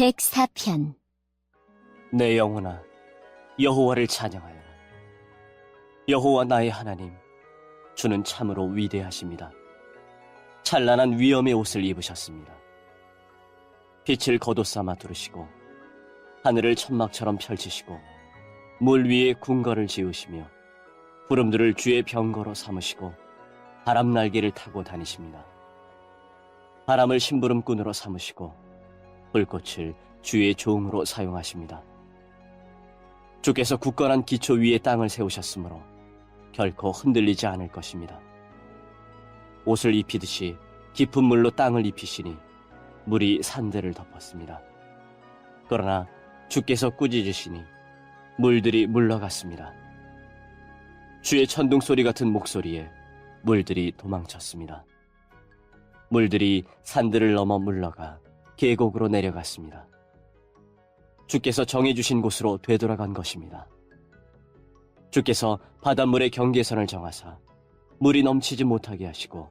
104편. 내 영혼아, 여호와를 찬양하여라. 여호와 나의 하나님, 주는 참으로 위대하십니다. 찬란한 위엄의 옷을 입으셨습니다. 빛을 겉옷삼아 두르시고 하늘을 천막처럼 펼치시고 물 위에 궁궐을 지으시며 구름들을 주의 병거로 삼으시고 바람 날개를 타고 다니십니다. 바람을 심부름꾼으로 삼으시고 불꽃을 주의 종으로 사용하십니다. 주께서 굳건한 기초 위에 땅을 세우셨으므로 결코 흔들리지 않을 것입니다. 옷을 입히듯이 깊은 물로 땅을 입히시니 물이 산들을 덮었습니다. 그러나 주께서 꾸짖으시니 물들이 물러갔습니다. 주의 천둥소리 같은 목소리에 물들이 도망쳤습니다. 물들이 산들을 넘어 물러가 계곡으로 내려갔습니다. 주께서 정해주신 곳으로 되돌아간 것입니다. 주께서 바닷물의 경계선을 정하사 물이 넘치지 못하게 하시고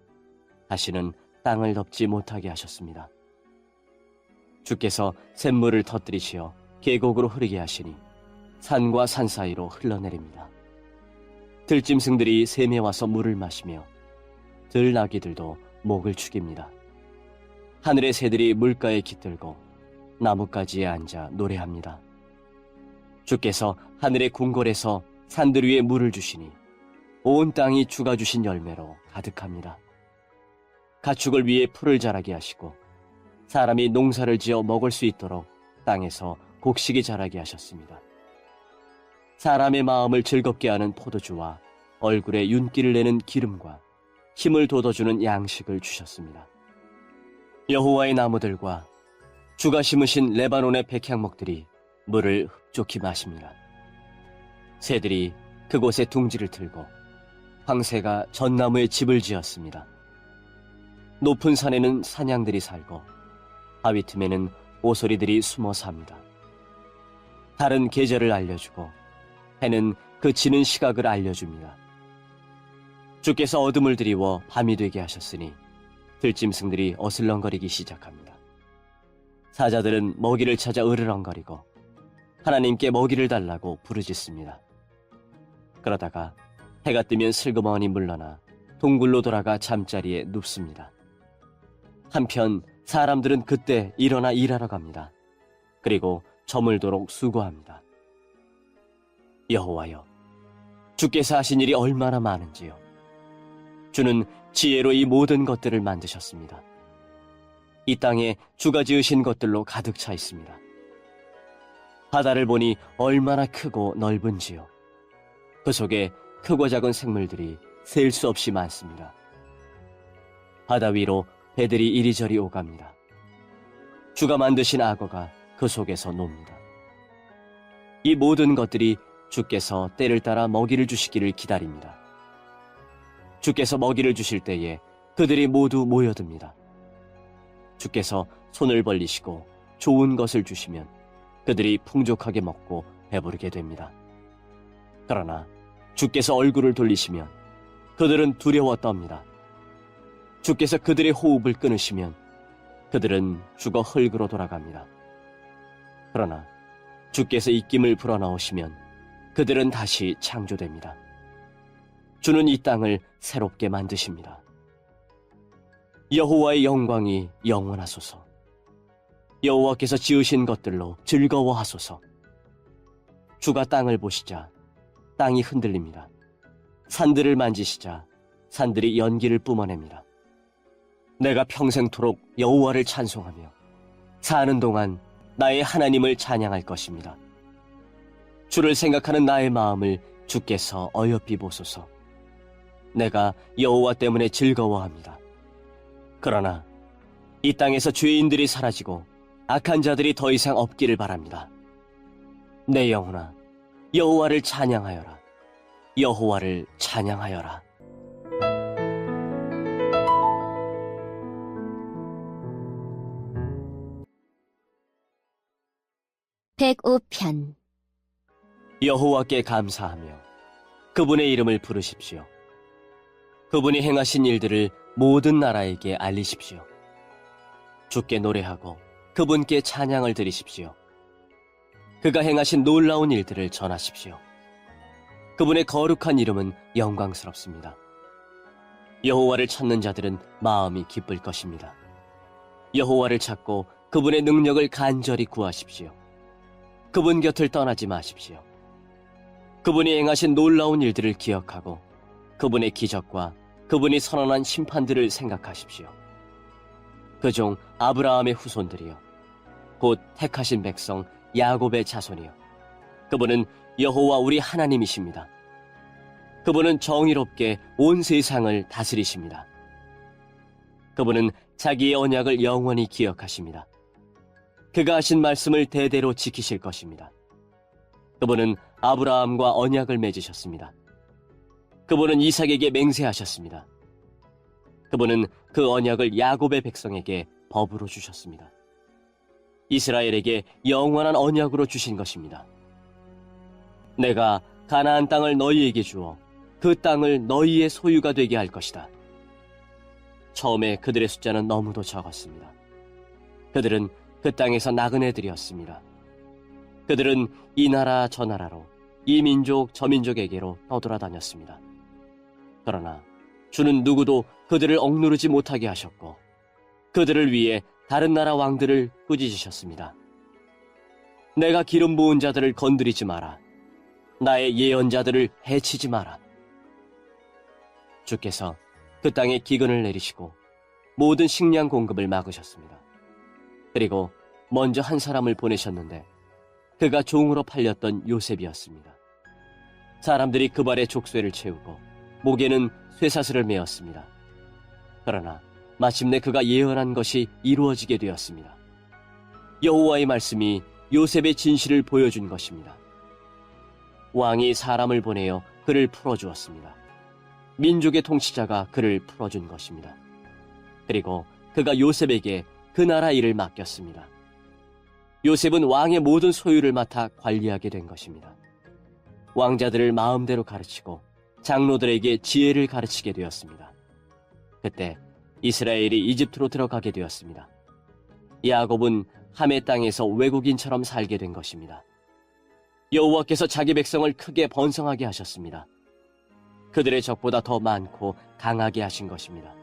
다시는 땅을 덮지 못하게 하셨습니다. 주께서 샘물을 터뜨리시어 계곡으로 흐르게 하시니 산과 산 사이로 흘러내립니다. 들짐승들이 샘에 와서 물을 마시며 들나귀들도 목을 축입니다. 하늘의 새들이 물가에 깃들고 나뭇가지에 앉아 노래합니다. 주께서 하늘의 궁궐에서 산들 위에 물을 주시니 온 땅이 주가 주신 열매로 가득합니다. 가축을 위해 풀을 자라게 하시고 사람이 농사를 지어 먹을 수 있도록 땅에서 곡식이 자라게 하셨습니다. 사람의 마음을 즐겁게 하는 포도주와 얼굴에 윤기를 내는 기름과 힘을 돋워주는 양식을 주셨습니다. 여호와의 나무들과 주가 심으신 레바논의 백향목들이 물을 흡족히 마십니다. 새들이 그곳에 둥지를 틀고 황새가 전나무에 집을 지었습니다. 높은 산에는 사냥들이 살고 바위 틈에는 오소리들이 숨어 삽니다. 달은 계절을 알려주고 해는 그 지는 시각을 알려줍니다. 주께서 어둠을 드리워 밤이 되게 하셨으니 들짐승들이 어슬렁거리기 시작합니다. 사자들은 먹이를 찾아 으르렁거리고 하나님께 먹이를 달라고 부르짖습니다. 그러다가 해가 뜨면 슬그머니 물러나 동굴로 돌아가 잠자리에 눕습니다. 한편 사람들은 그때 일어나 일하러 갑니다. 그리고 저물도록 수고합니다. 여호와여, 주께서 하신 일이 얼마나 많은지요. 주는 지혜로 이 모든 것들을 만드셨습니다. 이 땅에 주가 지으신 것들로 가득 차 있습니다. 바다를 보니 얼마나 크고 넓은지요. 그 속에 크고 작은 생물들이 셀 수 없이 많습니다. 바다 위로 배들이 이리저리 오갑니다. 주가 만드신 악어가 그 속에서 놉니다. 이 모든 것들이 주께서 때를 따라 먹이를 주시기를 기다립니다. 주께서 먹이를 주실 때에 그들이 모두 모여듭니다. 주께서 손을 벌리시고 좋은 것을 주시면 그들이 풍족하게 먹고 배부르게 됩니다. 그러나 주께서 얼굴을 돌리시면 그들은 두려워 떱니다. 주께서 그들의 호흡을 끊으시면 그들은 죽어 흙으로 돌아갑니다. 그러나 주께서 입김을 불어넣으시면 그들은 다시 창조됩니다. 주는 이 땅을 새롭게 만드십니다. 여호와의 영광이 영원하소서. 여호와께서 지으신 것들로 즐거워하소서. 주가 땅을 보시자 땅이 흔들립니다. 산들을 만지시자 산들이 연기를 뿜어냅니다. 내가 평생토록 여호와를 찬송하며 사는 동안 나의 하나님을 찬양할 것입니다. 주를 생각하는 나의 마음을 주께서 어여삐 보소서. 내가 여호와 때문에 즐거워합니다. 그러나 이 땅에서 죄인들이 사라지고 악한 자들이 더 이상 없기를 바랍니다. 내 영혼아, 여호와를 찬양하여라. 여호와를 찬양하여라. 105편. 여호와께 감사하며 그분의 이름을 부르십시오. 그분이 행하신 일들을 모든 나라에게 알리십시오. 주께 노래하고 그분께 찬양을 드리십시오. 그가 행하신 놀라운 일들을 전하십시오. 그분의 거룩한 이름은 영광스럽습니다. 여호와를 찾는 자들은 마음이 기쁠 것입니다. 여호와를 찾고 그분의 능력을 간절히 구하십시오. 그분 곁을 떠나지 마십시오. 그분이 행하신 놀라운 일들을 기억하고 그분의 기적과 그분이 선언한 심판들을 생각하십시오. 그 종 아브라함의 후손들이여, 곧 택하신 백성 야곱의 자손이여, 그분은 여호와 우리 하나님이십니다. 그분은 정의롭게 온 세상을 다스리십니다. 그분은 자기의 언약을 영원히 기억하십니다. 그가 하신 말씀을 대대로 지키실 것입니다. 그분은 아브라함과 언약을 맺으셨습니다. 그분은 이삭에게 맹세하셨습니다. 그분은 그 언약을 야곱의 백성에게 법으로 주셨습니다. 이스라엘에게 영원한 언약으로 주신 것입니다. 내가 가나안 땅을 너희에게 주어 그 땅을 너희의 소유가 되게 할 것이다. 처음에 그들의 숫자는 너무도 적었습니다. 그들은 그 땅에서 나그네들이었습니다. 그들은 이 나라 저 나라로, 이 민족 저 민족에게로 떠돌아다녔습니다. 그러나 주는 누구도 그들을 억누르지 못하게 하셨고 그들을 위해 다른 나라 왕들을 꾸짖으셨습니다. 내가 기름 부은 자들을 건드리지 마라. 나의 예언자들을 해치지 마라. 주께서 그 땅에 기근을 내리시고 모든 식량 공급을 막으셨습니다. 그리고 먼저 한 사람을 보내셨는데 그가 종으로 팔렸던 요셉이었습니다. 사람들이 그 발에 족쇄를 채우고 목에는 쇠사슬을 메었습니다. 그러나 마침내 그가 예언한 것이 이루어지게 되었습니다. 여호와의 말씀이 요셉의 진실을 보여준 것입니다. 왕이 사람을 보내어 그를 풀어주었습니다. 민족의 통치자가 그를 풀어준 것입니다. 그리고 그가 요셉에게 그 나라 일을 맡겼습니다. 요셉은 왕의 모든 소유를 맡아 관리하게 된 것입니다. 왕자들을 마음대로 가르치고 장로들에게 지혜를 가르치게 되었습니다. 그때 이스라엘이 이집트로 들어가게 되었습니다. 야곱은 함의 땅에서 외국인처럼 살게 된 것입니다. 여호와께서 자기 백성을 크게 번성하게 하셨습니다. 그들의 적보다 더 많고 강하게 하신 것입니다.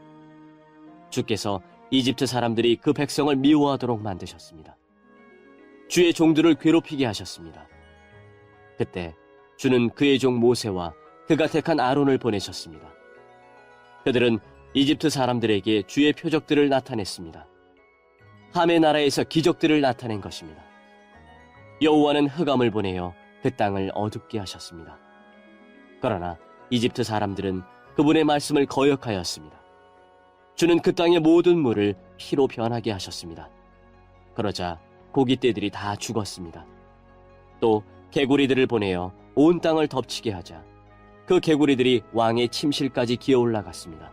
주께서 이집트 사람들이 그 백성을 미워하도록 만드셨습니다. 주의 종들을 괴롭히게 하셨습니다. 그때 주는 그의 종 모세와 그가 택한 아론을 보내셨습니다. 그들은 이집트 사람들에게 주의 표적들을 나타냈습니다. 함의 나라에서 기적들을 나타낸 것입니다. 여호와는 흑암을 보내어 그 땅을 어둡게 하셨습니다. 그러나 이집트 사람들은 그분의 말씀을 거역하였습니다. 주는 그 땅의 모든 물을 피로 변하게 하셨습니다. 그러자 고깃떼들이 다 죽었습니다. 또 개구리들을 보내어 온 땅을 덮치게 하자 그 개구리들이 왕의 침실까지 기어올라갔습니다.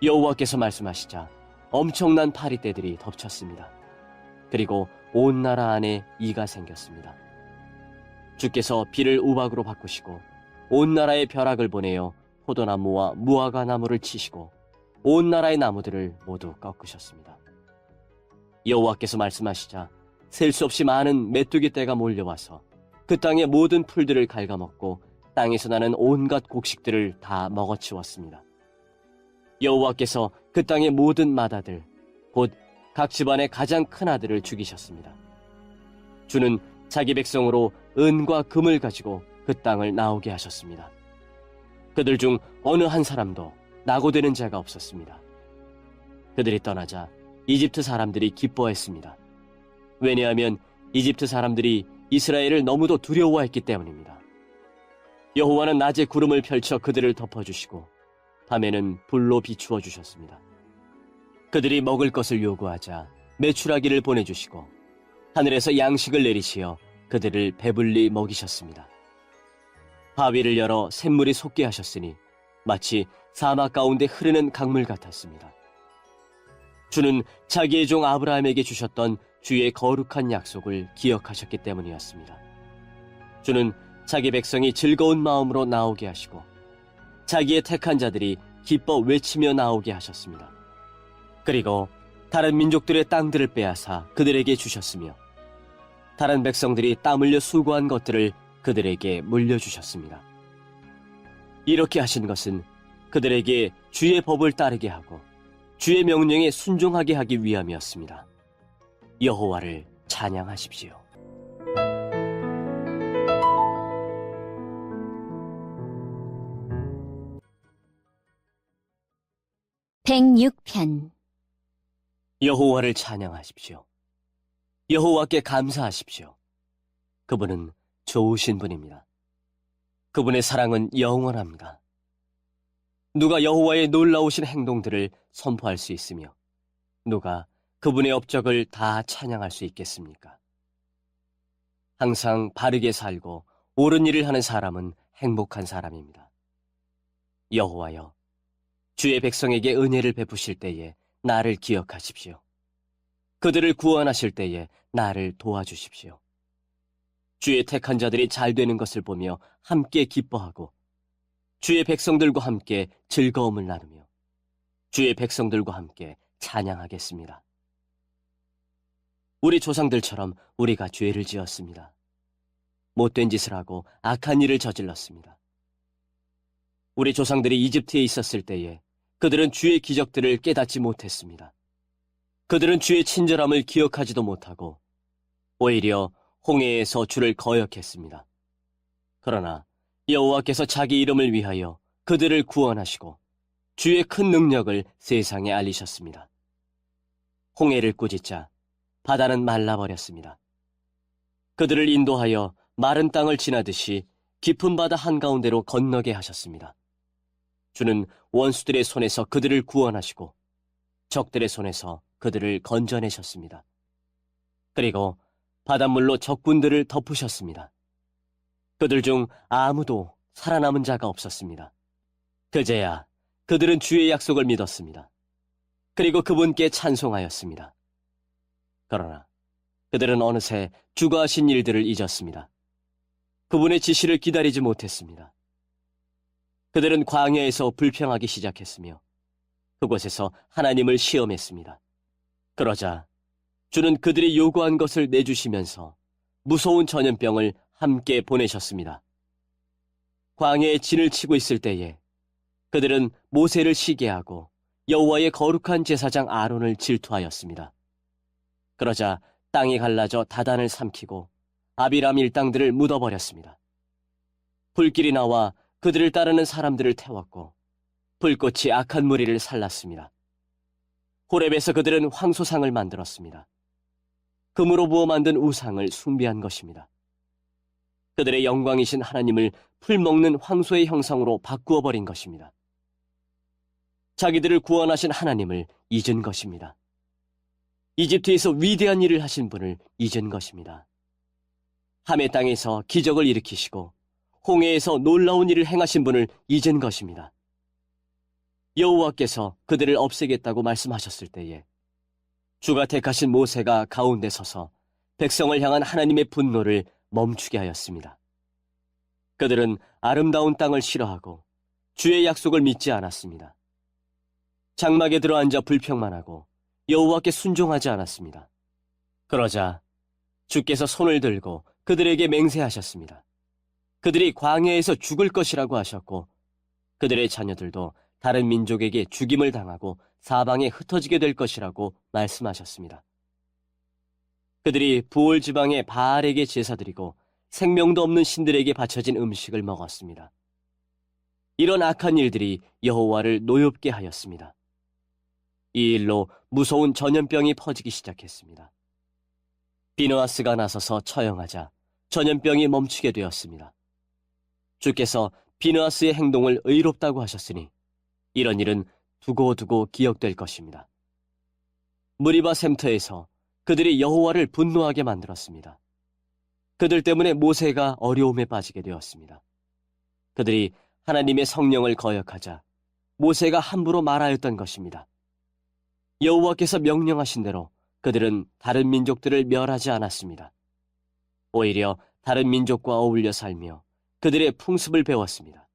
여호와께서 말씀하시자 엄청난 파리떼들이 덮쳤습니다. 그리고 온 나라 안에 이가 생겼습니다. 주께서 비를 우박으로 바꾸시고 온 나라에 벼락을 보내어 포도나무와 무화과 나무를 치시고 온 나라의 나무들을 모두 꺾으셨습니다. 여호와께서 말씀하시자 셀 수 없이 많은 메뚜기 떼가 몰려와서 그 땅의 모든 풀들을 갉아먹고 땅에서 나는 온갖 곡식들을 다 먹어치웠습니다. 여호와께서 그 땅의 모든 맏아들, 곧 각 집안의 가장 큰 아들을 죽이셨습니다. 주는 자기 백성으로 은과 금을 가지고 그 땅을 나오게 하셨습니다. 그들 중 어느 한 사람도 낙오되는 자가 없었습니다. 그들이 떠나자 이집트 사람들이 기뻐했습니다. 왜냐하면 이집트 사람들이 이스라엘을 너무도 두려워했기 때문입니다. 여호와는 낮에 구름을 펼쳐 그들을 덮어주시고 밤에는 불로 비추어 주셨습니다. 그들이 먹을 것을 요구하자 메추라기를 보내주시고 하늘에서 양식을 내리시어 그들을 배불리 먹이셨습니다. 바위를 열어 샘물이 솟게 하셨으니 마치 사막 가운데 흐르는 강물 같았습니다. 주는 자기의 종 아브라함에게 주셨던 주의 거룩한 약속을 기억하셨기 때문이었습니다. 주는 자기 백성이 즐거운 마음으로 나오게 하시고 자기의 택한 자들이 기뻐 외치며 나오게 하셨습니다. 그리고 다른 민족들의 땅들을 빼앗아 그들에게 주셨으며 다른 백성들이 땀 흘려 수고한 것들을 그들에게 물려주셨습니다. 이렇게 하신 것은 그들에게 주의 법을 따르게 하고 주의 명령에 순종하게 하기 위함이었습니다. 여호와를 찬양하십시오. 106편. 여호와를 찬양하십시오. 여호와께 감사하십시오. 그분은 좋으신 분입니다. 그분의 사랑은 영원합니다. 누가 여호와의 놀라우신 행동들을 선포할 수 있으며 누가 그분의 업적을 다 찬양할 수 있겠습니까? 항상 바르게 살고 옳은 일을 하는 사람은 행복한 사람입니다. 여호와여, 주의 백성에게 은혜를 베푸실 때에 나를 기억하십시오. 그들을 구원하실 때에 나를 도와주십시오. 주의 택한 자들이 잘 되는 것을 보며 함께 기뻐하고 주의 백성들과 함께 즐거움을 나누며 주의 백성들과 함께 찬양하겠습니다. 우리 조상들처럼 우리가 죄를 지었습니다. 못된 짓을 하고 악한 일을 저질렀습니다. 우리 조상들이 이집트에 있었을 때에 그들은 주의 기적들을 깨닫지 못했습니다. 그들은 주의 친절함을 기억하지도 못하고 오히려 홍해에서 주를 거역했습니다. 그러나 여호와께서 자기 이름을 위하여 그들을 구원하시고 주의 큰 능력을 세상에 알리셨습니다. 홍해를 꾸짖자 바다는 말라버렸습니다. 그들을 인도하여 마른 땅을 지나듯이 깊은 바다 한가운데로 건너게 하셨습니다. 주는 원수들의 손에서 그들을 구원하시고 적들의 손에서 그들을 건져내셨습니다. 그리고 바닷물로 적군들을 덮으셨습니다. 그들 중 아무도 살아남은 자가 없었습니다. 그제야 그들은 주의 약속을 믿었습니다. 그리고 그분께 찬송하였습니다. 그러나 그들은 어느새 주가 하신 일들을 잊었습니다. 그분의 지시를 기다리지 못했습니다. 그들은 광야에서 불평하기 시작했으며 그곳에서 하나님을 시험했습니다. 그러자 주는 그들이 요구한 것을 내주시면서 무서운 전염병을 함께 보내셨습니다. 광야에 진을 치고 있을 때에 그들은 모세를 시기하고 여호와의 거룩한 제사장 아론을 질투하였습니다. 그러자 땅이 갈라져 다단을 삼키고 아비람 일당들을 묻어버렸습니다. 불길이 나와 그들을 따르는 사람들을 태웠고 불꽃이 악한 무리를 살랐습니다. 호렙에서 그들은 황소상을 만들었습니다. 금으로 부어 만든 우상을 숭배한 것입니다. 그들의 영광이신 하나님을 풀먹는 황소의 형상으로 바꾸어 버린 것입니다. 자기들을 구원하신 하나님을 잊은 것입니다. 이집트에서 위대한 일을 하신 분을 잊은 것입니다. 함의 땅에서 기적을 일으키시고 홍해에서 놀라운 일을 행하신 분을 잊은 것입니다. 여호와께서 그들을 없애겠다고 말씀하셨을 때에 주가 택하신 모세가 가운데 서서 백성을 향한 하나님의 분노를 멈추게 하였습니다. 그들은 아름다운 땅을 싫어하고 주의 약속을 믿지 않았습니다. 장막에 들어앉아 불평만 하고 여호와께 순종하지 않았습니다. 그러자 주께서 손을 들고 그들에게 맹세하셨습니다. 그들이 광야에서 죽을 것이라고 하셨고 그들의 자녀들도 다른 민족에게 죽임을 당하고 사방에 흩어지게 될 것이라고 말씀하셨습니다. 그들이 부올 지방의 바알에게 제사드리고 생명도 없는 신들에게 바쳐진 음식을 먹었습니다. 이런 악한 일들이 여호와를 노엽게 하였습니다. 이 일로 무서운 전염병이 퍼지기 시작했습니다. 비느하스가 나서서 처형하자 전염병이 멈추게 되었습니다. 주께서 비느하스의 행동을 의롭다고 하셨으니 이런 일은 두고두고 기억될 것입니다. 무리바 샘터에서 그들이 여호와를 분노하게 만들었습니다. 그들 때문에 모세가 어려움에 빠지게 되었습니다. 그들이 하나님의 성령을 거역하자 모세가 함부로 말하였던 것입니다. 여호와께서 명령하신 대로 그들은 다른 민족들을 멸하지 않았습니다. 오히려 다른 민족과 어울려 살며 그들의 풍습을 배웠습니다.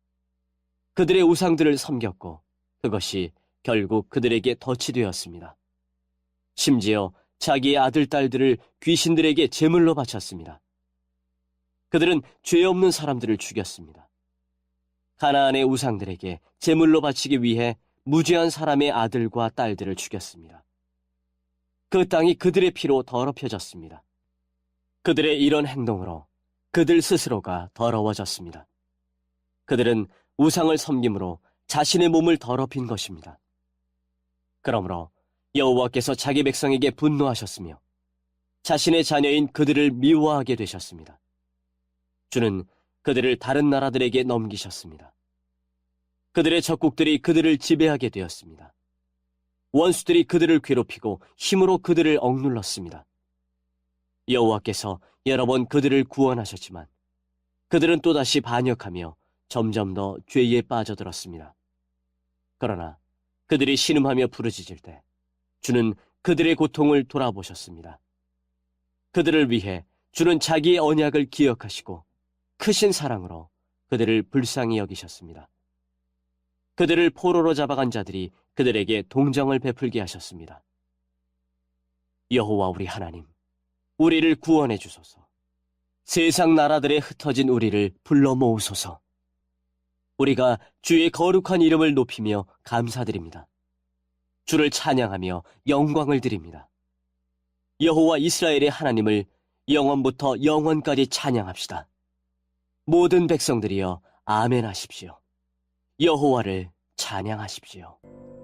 그들의 우상들을 섬겼고 그것이 결국 그들에게 덫이 되었습니다. 심지어 자기의 아들, 딸들을 귀신들에게 제물로 바쳤습니다. 그들은 죄 없는 사람들을 죽였습니다. 가나안의 우상들에게 제물로 바치기 위해 무죄한 사람의 아들과 딸들을 죽였습니다. 그 땅이 그들의 피로 더럽혀졌습니다. 그들의 이런 행동으로 그들 스스로가 더러워졌습니다. 그들은 우상을 섬김으로 자신의 몸을 더럽힌 것입니다. 그러므로 여호와께서 자기 백성에게 분노하셨으며 자신의 자녀인 그들을 미워하게 되셨습니다. 주는 그들을 다른 나라들에게 넘기셨습니다. 그들의 적국들이 그들을 지배하게 되었습니다. 원수들이 그들을 괴롭히고 힘으로 그들을 억눌렀습니다. 여호와께서 여러 번 그들을 구원하셨지만 그들은 또다시 반역하며 점점 더 죄에 빠져들었습니다. 그러나 그들이 신음하며 부르짖을 때 주는 그들의 고통을 돌아보셨습니다. 그들을 위해 주는 자기의 언약을 기억하시고 크신 사랑으로 그들을 불쌍히 여기셨습니다. 그들을 포로로 잡아간 자들이 그들에게 동정을 베풀게 하셨습니다. 여호와 우리 하나님, 우리를 구원해 주소서. 세상 나라들에 흩어진 우리를 불러 모으소서. 우리가 주의 거룩한 이름을 높이며 감사드립니다. 주를 찬양하며 영광을 드립니다. 여호와 이스라엘의 하나님을 영원부터 영원까지 찬양합시다. 모든 백성들이여 아멘 하십시오. 여호와를 찬양하십시오.